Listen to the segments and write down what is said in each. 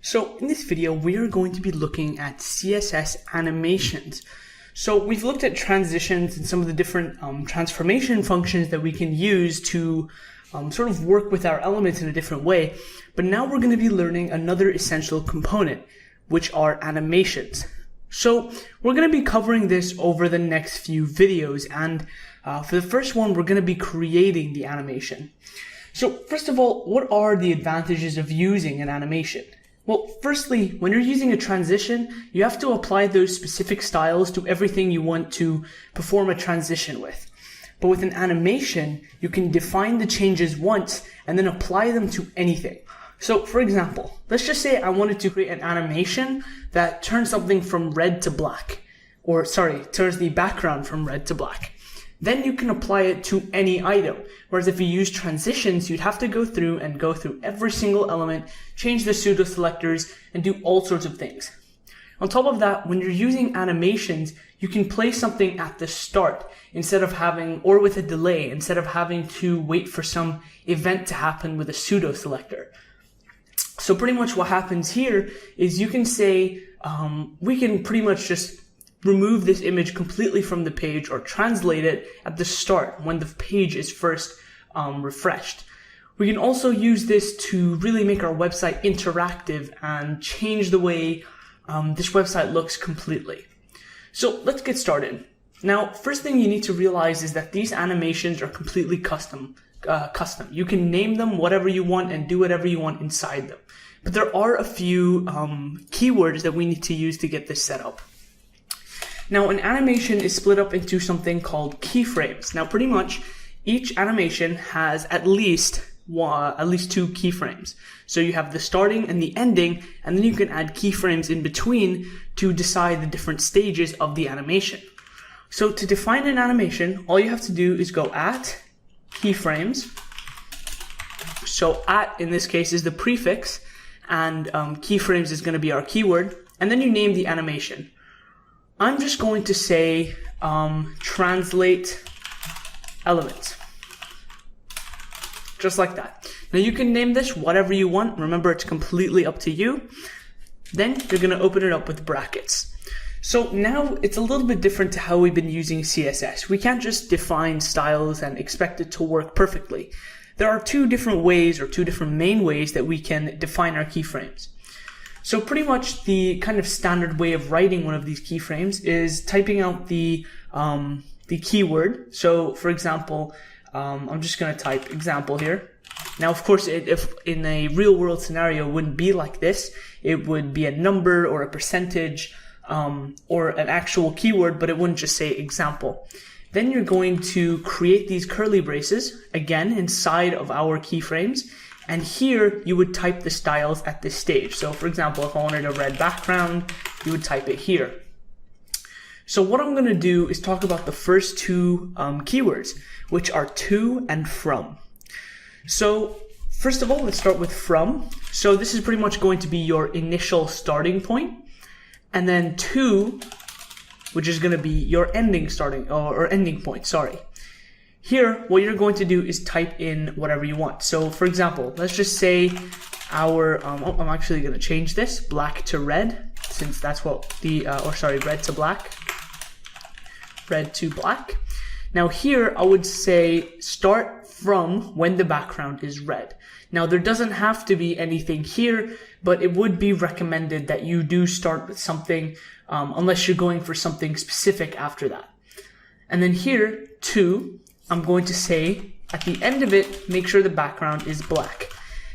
So in this video, we are going to be looking at CSS animations. So we've looked at transitions and some of the different transformation functions that we can use to sort of work with our elements in a different way. But now we're going to be learning another essential component, which are animations. So we're going to be covering this over the next few videos. And for the first one, we're going to be creating the animation. So first of all, what are the advantages of using an animation? Well, firstly, when you're using a transition, you have to apply those specific styles to everything you want to perform a transition with. But with an animation, you can define the changes once and then apply them to anything. So for example, let's just say I wanted to create an animation that turns something from red to black, or turns the background from red to black. Then you can apply it to any item. Whereas if you use transitions, you'd have to go through every single element, change the pseudo selectors, and do all sorts of things. On top of that, when you're using animations, you can place something at the start instead of or with a delay, instead of having to wait for some event to happen with a pseudo selector. So pretty much what happens here is you can say, we can pretty much just remove this image completely from the page or translate it at the start when the page is first refreshed. We can also use this to really make our website interactive and change the way this website looks completely. So let's get started. Now, first thing you need to realize is that these animations are completely custom. You can name them whatever you want and do whatever you want inside them. But there are a few keywords that we need to use to get this set up. Now, an animation is split up into something called keyframes. Now, pretty much each animation has at least two keyframes. So you have the starting and the ending, and then you can add keyframes in between to decide the different stages of the animation. So to define an animation, all you have to do is go at keyframes. So at, in this case, is the prefix, and keyframes is going to be our keyword, and then you name the animation. I'm just going to say translate elements. Just like that. Now you can name this whatever you want. Remember, it's completely up to you. Then you're going to open it up with brackets. So now it's a little bit different to how we've been using CSS. We can't just define styles and expect it to work perfectly. There are two different ways, or two different main ways, that we can define our keyframes. So pretty much the kind of standard way of writing one of these keyframes is typing out the keyword. So for example, I'm just going to type example here. Now, of course, if in a real world scenario, it wouldn't be like this. It would be a number or a percentage or an actual keyword, but it wouldn't just say example. Then you're going to create these curly braces, again, inside of our keyframes. And here you would type the styles at this stage. So for example, if I wanted a red background, you would type it here. So what I'm going to do is talk about the first two keywords, which are to and from. So first of all, let's start with from. So this is pretty much going to be your initial starting point. And then to, which is going to be your ending ending point, sorry. Here, what you're going to do is type in whatever you want. So for example, let's just say I'm actually going to change this, black to red, since that's what red to black. Red to black. Now here, I would say start from when the background is red. Now there doesn't have to be anything here, but it would be recommended that you do start with something, unless you're going for something specific after that. And then here, to, I'm going to say, at the end of it, make sure the background is black.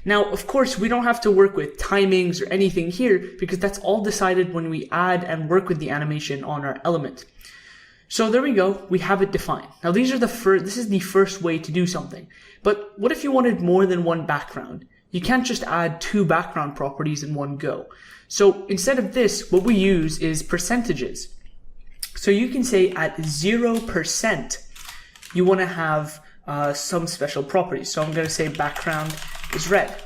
Now, of course, we don't have to work with timings or anything here because that's all decided when we add and work with the animation on our element. So there we go, we have it defined. Now this is the first way to do something. But what if you wanted more than one background? You can't just add two background properties in one go. So instead of this, what we use is percentages. So you can say at 0%, you want to have some special properties. So I'm going to say background is red.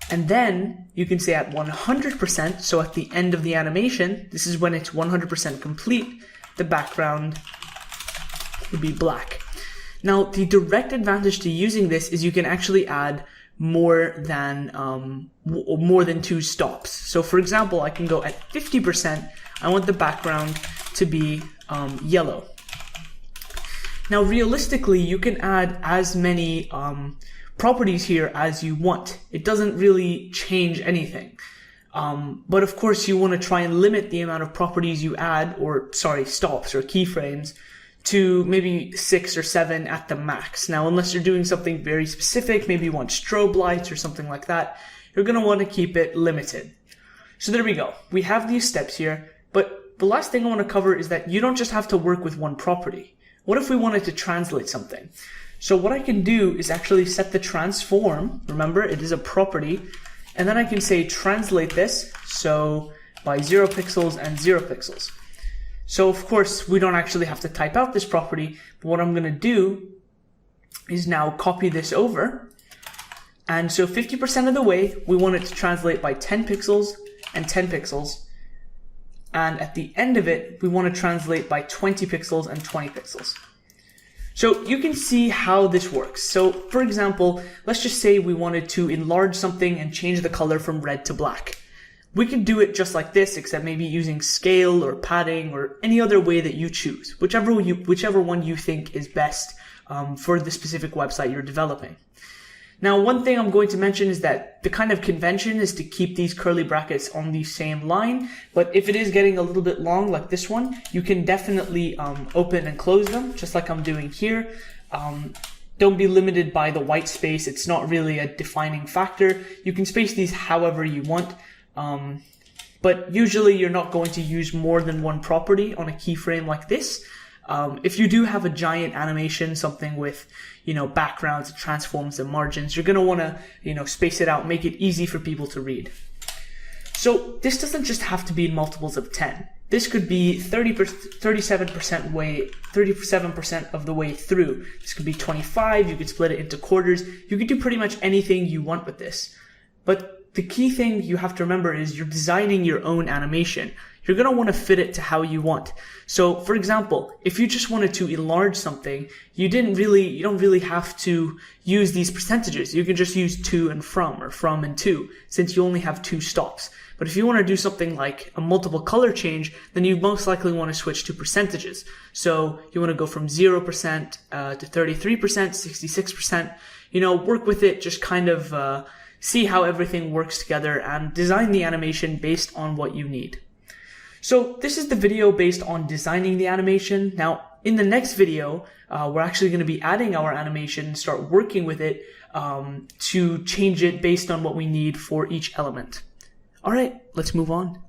And then you can say at 100%, so at the end of the animation, this is when it's 100% complete, the background would be black. Now, the direct advantage to using this is you can actually add more than 2 stops. So for example, I can go at 50%. I want the background to be yellow. Now, realistically, you can add as many properties here as you want. It doesn't really change anything. But of course, you want to try and limit the amount of properties you add, stops or keyframes, to maybe 6 or 7 at the max. Now, unless you're doing something very specific, maybe you want strobe lights or something like that, you're going to want to keep it limited. So there we go. We have these steps here, but the last thing I want to cover is that you don't just have to work with one property. What if we wanted to translate something? So what I can do is actually set the transform. Remember, it is a property. And then I can say translate this, so by 0 pixels and 0 pixels. So of course, we don't actually have to type out this property, but what I'm going to do is now copy this over. And so 50% of the way, we want it to translate by 10 pixels and 10 pixels. And at the end of it, we want to translate by 20 pixels and 20 pixels. So you can see how this works. So for example, let's just say we wanted to enlarge something and change the color from red to black. We could do it just like this, except maybe using scale or padding or any other way that you choose, whichever one you think is best for the specific website you're developing. Now, one thing I'm going to mention is that the kind of convention is to keep these curly brackets on the same line, but if it is getting a little bit long like this one, you can definitely open and close them, just like I'm doing here. Don't be limited by the white space. It's not really a defining factor. You can space these however you want. But usually you're not going to use more than one property on a keyframe like this. If you do have a giant animation, something with, backgrounds, transforms, and margins, you're going to want to, space it out, make it easy for people to read. So this doesn't just have to be in multiples of 10. This could be 37% of the way through. This could be 25. You could split it into quarters. You could do pretty much anything you want with this. But the key thing you have to remember is you're designing your own animation. You're going to want to fit it to how you want. So for example, if you just wanted to enlarge something, you don't really have to use these percentages. You can just use to and from, or from and to, since you only have 2 stops. But if you want to do something like a multiple color change, then you most likely want to switch to percentages. So you want to go from 0% to 33%, 66%, work with it, just kind of see how everything works together and design the animation based on what you need. So this is the video based on designing the animation. Now, in the next video, we're actually going to be adding our animation and start working with it to change it based on what we need for each element. All right, let's move on.